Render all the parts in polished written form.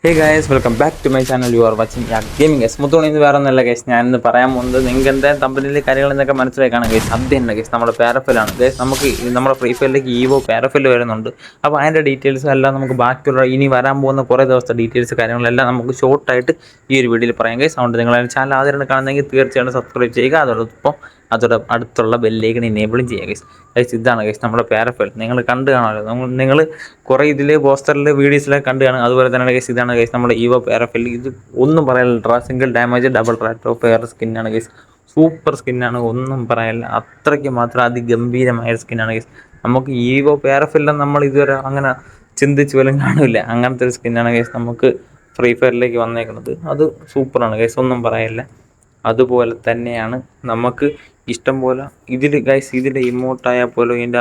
Hey guys, welcome back to my channel. You are watching gaming guys. മുത്തോണിന്ന് വേറെ ഒന്നല്ല guys, ഞാനിന്ന് പറയാൻ പോകുന്നത് നിങ്ങൾക്ക് എന്തായാലും തമ്പനിയിലെ കാര്യങ്ങൾ എന്നൊക്കെ മനസ്സിലാക്കാണ് ഗൈസ്. അത് തന്നെ ഗൈസ്, നമ്മുടെ പാരഫലാണ് ഗൈസ്. നമുക്ക് നമ്മുടെ ഫ്രീ ഫയറിലേക്ക് ഈവോ പാരഫൽ വരുന്നുണ്ട്. അപ്പോൾ അതിൻ്റെ ഡീറ്റെയിൽസ് എല്ലാം നമുക്ക് ബാക്കിയുള്ള ഇനി വരാൻ പോകുന്ന കുറേ ദിവസത്തെ ഡീറ്റെയിൽസ് കാര്യങ്ങളെല്ലാം നമുക്ക് ഷോർട്ടായിട്ട് ഈ ഒരു വീഡിയോയിൽ പറയാം ഗൈസ്. അതുകൊണ്ട് നിങ്ങൾ ചാനൽ ആദ്യമായിട്ട് കാണുന്നെങ്കിൽ തീർച്ചയായിട്ടും സബ്സ്ക്രൈബ് ചെയ്യുക. അതോടൊപ്പം അടുത്തുള്ള ബെല്ലേക്കൺ എനേബിളും ചെയ്യുക ഗൈസ്. ഗൈസ് ഇതാണ് ഗൈസ് നമ്മുടെ പാരഫൽ. നിങ്ങൾ കണ്ടു കാണാമല്ലോ, നിങ്ങൾ കുറേ ഇതിൽ പോസ്റ്ററിൽ വീഡിയോസിലൊക്കെ കണ്ടു കാണും. അതുപോലെ തന്നെ ഗൈസ് ഇതാണ് ഗൈസ് നമ്മുടെ ഈവോ പാരഫൽ. ഇത് ഒന്നും പറയാനില്ല, single damage double rate of fire സ്കിന്നാണ് ഗൈസ്. സൂപ്പർ സ്കിന്നാണ്, ഒന്നും പറയാനില്ല. അത്രയ്ക്ക് മാത്രം അതിഗംഭീരമായ സ്കിന്നാണ് ഗൈസ്. നമുക്ക് ഈവോ പാരഫെല്ലാം നമ്മൾ ഇതുവരെ അങ്ങനെ ചിന്തിച്ച് പോലും കാണില്ല. അങ്ങനത്തെ ഒരു സ്കിന്നാണ് ഗൈസ് നമുക്ക് ഫ്രീ ഫയറിലേക്ക് വന്നേക്കുന്നത്. അത് സൂപ്പറാണ് ഗൈസ്, ഒന്നും പറയാനില്ല. അതുപോലെ തന്നെയാണ് നമുക്ക് ഇഷ്ടം പോലെ ഇതിൽ ഇമോട്ടായാൽ പോലും ഇതിൻ്റെ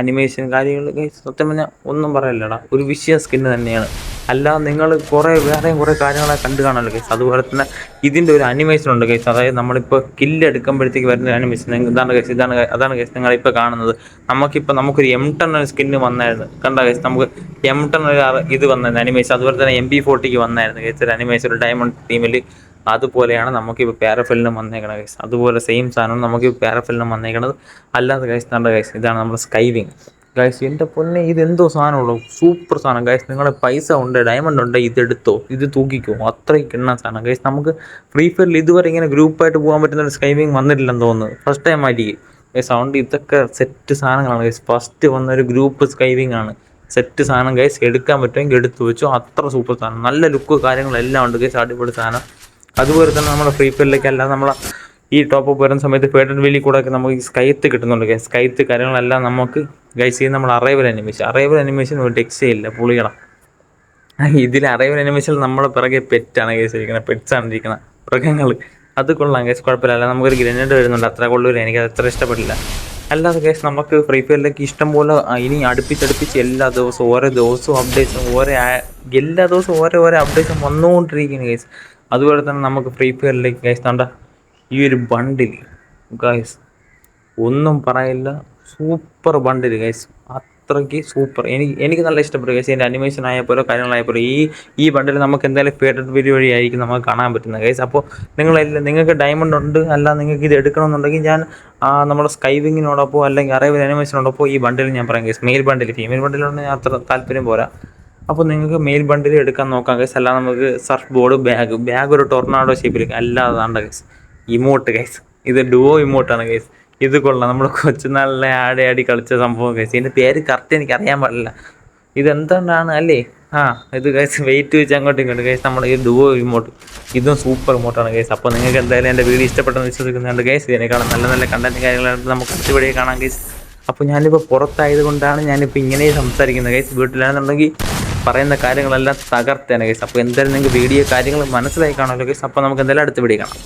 അനിമേഷൻ കാര്യങ്ങൾ ഗൈസ് സത്യം പറഞ്ഞാൽ ഒന്നും പറയില്ലടാ, ഒരു വിഷയ സ്കിന്ന് തന്നെയാണ്. അല്ലാതെ നിങ്ങൾ വേറെയും കുറേ കാര്യങ്ങളെ കണ്ടു കാണുമല്ലോ ഗൈസ്. അതുപോലെ തന്നെ ഇതിൻ്റെ ഒരു അനിമേഷൻ ഉണ്ട് ഗൈസ്. അതായത് നമ്മളിപ്പോൾ കില്ല് എടുക്കുമ്പോഴത്തേക്ക് വരുന്ന ഒരു അനിമേഷൻ അതാണ് ഗൈസ് നിങ്ങളിപ്പോൾ കാണുന്നത്. നമുക്കൊരു M10 സ്കിന്ന് വന്നായിരുന്നു, കണ്ട ഗൈസ്. നമുക്ക് M10 ഇത് വന്നായിരുന്നു അനിമേഷൻ. അതുപോലെ തന്നെ MP40 വന്നായിരുന്നു ഗൈസ് ഒരു അനിമേഷൻ, ഒരു ഡയമണ്ട് ടീമിൽ. അതുപോലെയാണ് നമുക്കിപ്പോൾ പാരഫലിനും വന്നേക്കണത് ഗൈസ്. അതുപോലെ സെയിം സാധനം നമുക്ക് പാരഫലിനും വന്നേക്കണത്. അല്ലാതെ ഗൈസ് കണ്ട ഗൈസ്, ഇതാണ് നമ്മുടെ സ്കൈവിങ് ഗൈസ്. എൻ്റെ പൊന്നെ, ഇതെന്തോ സാധനമുള്ളൂ, സൂപ്പർ സാധനം ഗൈസ്. നിങ്ങളുടെ പൈസ ഉണ്ട്, ഡയമണ്ട് ഉണ്ട്, ഇതെടുത്തോ, ഇത് തൂക്കിക്കോ, അത്രയ്ക്ക് കിണ്ണ സാധനം ഗൈസ്. നമുക്ക് ഫ്രീ ഫയറിൽ ഇതുവരെ ഇങ്ങനെ ഗ്രൂപ്പായിട്ട് പോകാൻ പറ്റുന്ന ഒരു സ്കൈവിങ് വന്നിട്ടില്ലെന്ന് തോന്നുന്നു, ഫസ്റ്റ് ടൈം ആയിരിക്കും ഗൈസ്. അതുകൊണ്ട് ഇതൊക്കെ സെറ്റ് സാധനങ്ങളാണ് ഗൈസ്. ഫസ്റ്റ് വന്നൊരു ഗ്രൂപ്പ് സ്കൈവിങ് ആണ്, സെറ്റ് സാധനം ഗൈസ്. എടുക്കാൻ പറ്റുമെങ്കിൽ എടുത്തു വെച്ചോ, അത്ര സൂപ്പർ സാധനം. നല്ല ലുക്ക് കാര്യങ്ങളെല്ലാം ഉണ്ട് ഗൈസ്, അടിപൊളി സാധനം. അതുപോലെ തന്നെ നമ്മുടെ ഫ്രീ ഫയറിലേക്ക് അല്ലാതെ നമ്മളെ ഈ ടോപ്പ് അപ്പ് വരുന്ന സമയത്ത് ഫേഡഡ് വേലി കൂടെ ഒക്കെ നമുക്ക് ഈ സ്കൈത്ത് കിട്ടുന്നുണ്ട് ഗൈസ്. സ്കൈത്ത് കാര്യങ്ങളെല്ലാം നമുക്ക് ഗൈസ് ചെയ്യുന്ന നമ്മൾ അറൈവൽ അനിമേഷൻ ഒരു രക്ഷയില്ല, പൊളികളാം. ഇതിൽ അറൈവൽ അനിമേഷൻ നമ്മളെ പിറകെ പെറ്റാണ് ഗൈസ് ഇരിക്കുന്നത്, പെറ്റ്സാണ് ഇരിക്കുന്നത്, മൃഗങ്ങൾ. അത് കൊള്ളാം ഗൈസ്, കുഴപ്പമില്ല. നമുക്കൊരു ഗ്രനേഡ് വരുന്നുണ്ട്, അത്ര കൊള്ളൂല, എനിക്കത് അത്ര ഇഷ്ടപ്പെട്ടില്ല. അല്ലാതെ ഗൈസ് നമുക്ക് ഫ്രീ ഫയറിലേക്ക് ഇഷ്ടം പോലെ ഇനി അടുപ്പിച്ചടുപ്പിച്ച് എല്ലാ ദിവസവും ഓരോ ദിവസവും അപ്ഡേറ്റ്സും എല്ലാ ദിവസവും ഓരോ അപ്ഡേറ്റ്സും വന്നുകൊണ്ടിരിക്കുന്നു ഗൈസ്. അതുപോലെ തന്നെ നമുക്ക് ഫ്രീ ഫയറിലേക്ക് ഗൈസ് കണ്ട ഈ ഒരു ബണ്ടിൽ ഗൈസ് ഒന്നും പറയില്ല, സൂപ്പർ ബണ്ടിൽ ഗൈസ്, അത്രയ്ക്ക് സൂപ്പർ. എനിക്ക് നല്ല ഇഷ്ടപ്പെട്ടു ഗൈസ്. ഇതിൻ്റെ അനിമേഷൻ ആയപ്പോലോ കാര്യങ്ങളായപ്പോലോ ഈ ബണ്ടിൽ നമുക്ക് എന്തായാലും ഫേഡഡ് വീഡിയോ വഴിയായിരിക്കും നമുക്ക് കാണാൻ പറ്റുന്നത് ഗൈസ്. അപ്പോൾ നിങ്ങൾക്ക് ഡയമണ്ട് ഉണ്ട്, അല്ല നിങ്ങൾക്ക് ഇത് എടുക്കണമെന്നുണ്ടെങ്കിൽ ഞാൻ നമ്മുടെ സ്കൈവിങ്ങിനോടൊപ്പം അല്ലെങ്കിൽ അറൈവൽ അനിമേഷനോടൊപ്പം ഈ ബണ്ടിൽ ഞാൻ പറയാം ഗൈസ്. മെയിൽ ബണ്ടിൽ, ഫീമെയിൽ ബണ്ടിലോട് ഞാൻ അത്ര താല്പര്യം പോരാ. അപ്പോൾ നിങ്ങൾക്ക് മെയിൽ ബണ്ടിൽ എടുക്കാൻ നോക്കാം ഗൈസ്. അല്ലാതെ നമുക്ക് സർഫ് ബോർഡ്, ബാഗ് ഒരു ടൊർണാഡോ ഷേപ്പിൽ, അല്ലാതെ ഗൈസ് ഇമോട്ട് ഗൈസ്. ഇത് ഡുവോ ഇമോട്ടാണ് ഗൈസ്. ഇത് കൊള്ളാം, നമ്മൾ കൊച്ചുനാളിലെ ആടി കളിച്ച സംഭവം ഗൈസ്. ഇതിൻ്റെ പേര് കറക്റ്റ് എനിക്ക് അറിയാൻ പാടില്ല, ഇതെന്താണ് അല്ലേ? ഇത് ഗൈസ് വെയിറ്റ് വെച്ച് അങ്ങോട്ടും ഇങ്ങോട്ടും ഗൈസ് നമ്മൾ ഈ ഡുവോ ഇമോട്ട്, ഇതും സൂപ്പർ ഇമോട്ടാണ് ഗൈസ്. അപ്പോൾ നിങ്ങൾക്ക് എന്തായാലും എൻ്റെ വീഡിയോ ഇഷ്ടപ്പെട്ടെന്ന് വിശ്വസിക്കുന്നുണ്ട് ഗൈസ്. ഇതിനേക്കാളും നല്ല നല്ല കണ്ടന്റ് കാര്യങ്ങളായിട്ട് നമുക്ക് അടുത്തപടിയെ കാണാം ഗൈസ്. അപ്പോൾ ഞാനിപ്പോൾ പുറത്തായത് കൊണ്ടാണ് ഞാനിപ്പോൾ ഇങ്ങനെ സംസാരിക്കുന്നത് ഗൈസ്. വീട്ടിലാണെന്നുണ്ടെങ്കിൽ പറയുന്ന കാര്യങ്ങളെല്ലാം തകർത്തേനെ ഗൈസ്. അപ്പോൾ എന്തായാലും നിങ്ങൾക്ക് വീഡിയോ കാര്യങ്ങൾ മനസ്സിലായി കാണുമല്ലോ ഗൈസ്. അപ്പോൾ നമുക്ക് എന്തായാലും അടുത്ത വീഡിയോ കാണാം.